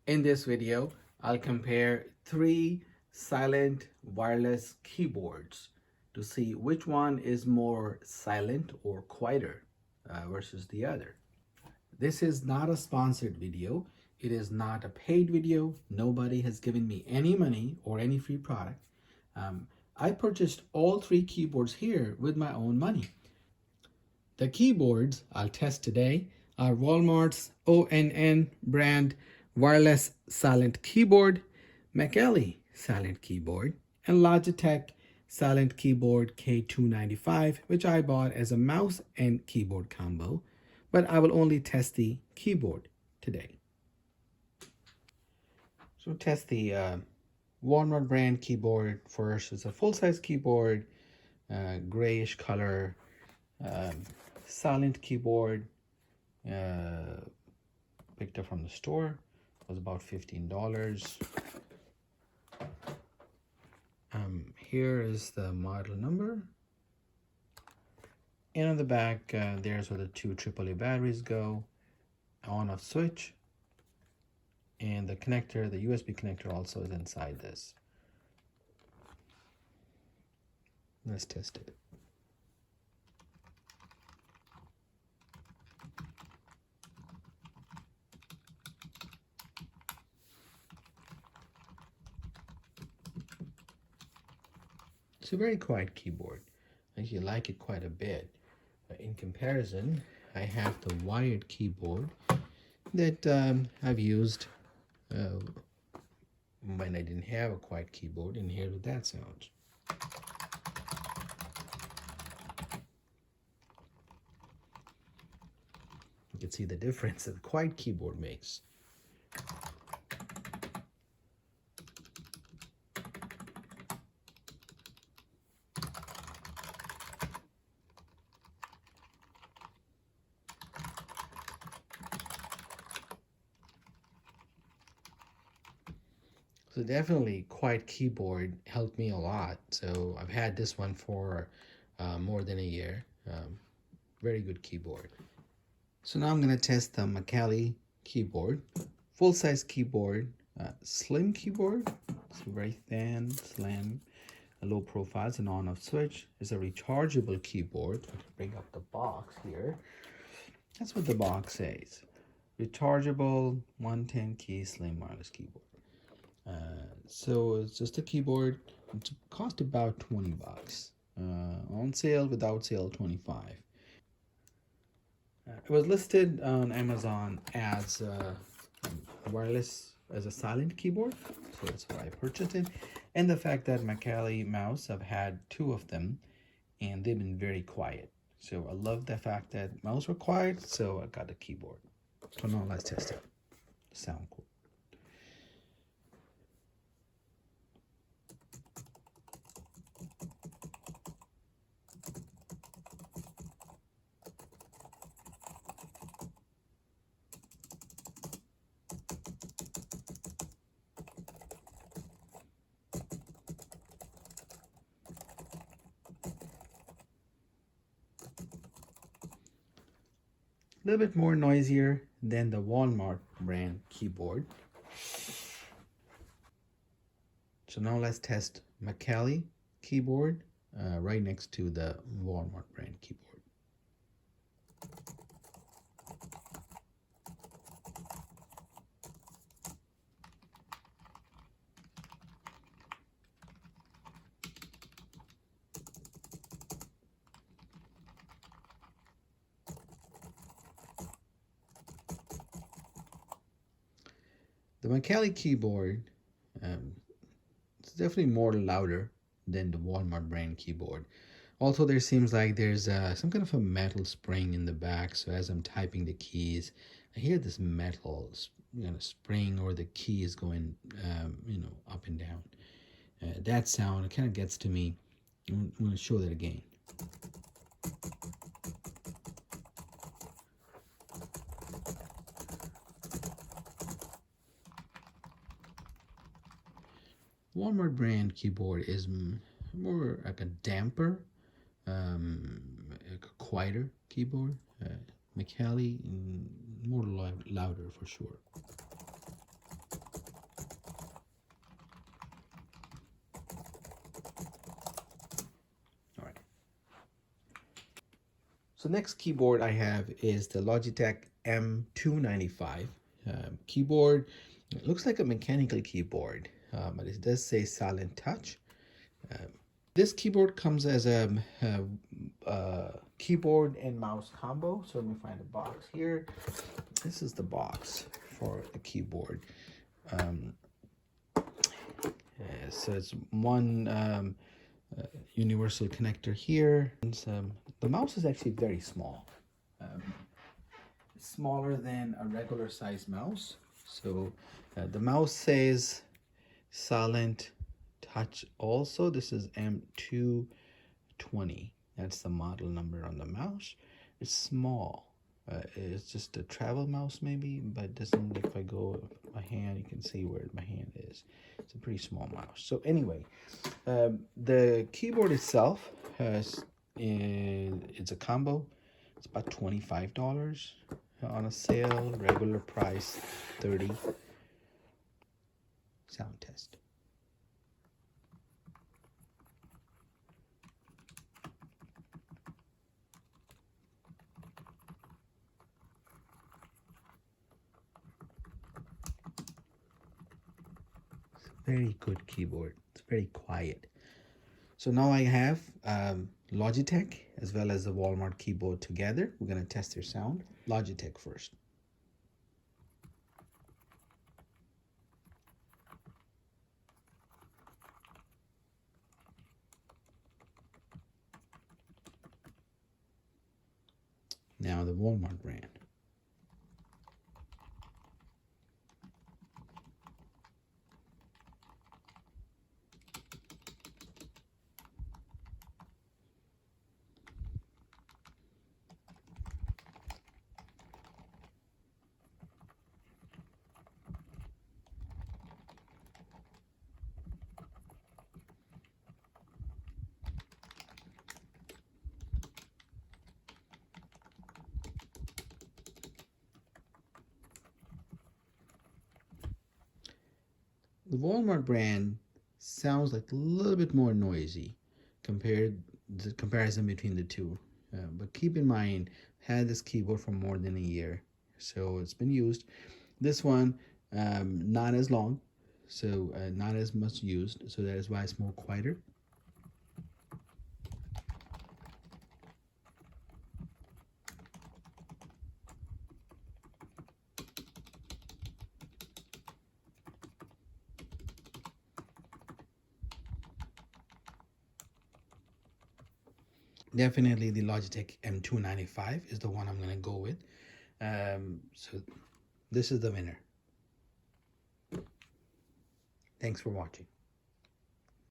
In this video, I'll compare three silent wireless keyboards to see which one is more silent or quieter versus the other. This is not a sponsored video. It is not a paid video. Nobody has given me any money or any free product. I purchased all three keyboards here with my own money. The keyboards I'll test today are Walmart's ONN brand wireless silent keyboard, McCallie silent keyboard, and Logitech silent keyboard K295, which I bought as a mouse and keyboard combo, but I will only test the keyboard today. So test the Walmart brand keyboard first. It's a full-size keyboard, grayish color, silent keyboard, picked up from the store. It was about $15. Here is the model number, and on the back there's where the two AAA batteries go, on-off switch, and the connector, the USB connector, also is inside this. Let's test it. It's a very quiet keyboard. I actually like it quite a bit. In comparison, I have the wired keyboard that I've used when I didn't have a quiet keyboard, and here's what that sounds. You can see the difference that the quiet keyboard makes. So definitely quiet keyboard helped me a lot. So I've had this one for more than a year. Very good keyboard. So now I'm going to test the McCallie keyboard. Full-size keyboard, slim keyboard. It's very thin, slim, a low profile, it's an on-off switch. It's a rechargeable keyboard. I can bring up the box here. That's what the box says. Rechargeable 110 key slim wireless keyboard. So it's just a keyboard. It cost about 20 bucks. On sale, without sale, 25. It was listed on Amazon as wireless, as a silent keyboard, so that's why I purchased it. And the fact that McCallie mouse, I've had two of them, and they've been very quiet. So I love the fact that mouse were quiet, so I got the keyboard. So now let's test it. Sound cool. A little bit more noisier than the Walmart brand keyboard. So now let's test McCallie keyboard right next to the Walmart brand keyboard. The McCallie keyboard it's definitely more louder than the Walmart brand keyboard. Also, there seems like there's some kind of a metal spring in the back, so as I'm typing the keys, I hear this metal spring, or the key is going up and down. That sound kind of gets to me. I'm going to show that again. Walmart brand keyboard is more like a damper, like a quieter keyboard. McCallie, more louder for sure. So next keyboard I have is the Logitech M295 keyboard. It looks like a mechanical keyboard, but it does say silent touch. This keyboard comes as a keyboard and mouse combo. So let me find a box here. This is the box for the keyboard. So it's one universal connector here. And the mouse is actually very small. It's smaller than a regular size mouse. So the mouse says silent touch also. This is M220. That's the model number on the mouse. It's small. It's just a travel mouse maybe, but it doesn't, if I go my hand, you can see where my hand is. It's a pretty small mouse. So anyway, the keyboard itself it's a combo. It's about $25 on a sale. Regular price $30. Sound test. Very good keyboard. It's very quiet. So now I have Logitech as well as the Walmart keyboard together. We're going to test their sound. Logitech first. Now the Walmart brand. The Walmart brand sounds like a little bit more noisy compared the comparison between the two. But keep in mind, had this keyboard for more than a year, so it's been used. This one, not as long, so not as much used, so that is why it's more quieter. Definitely the Logitech M295 is the one I'm going to go with. So this is the winner. Thanks for watching.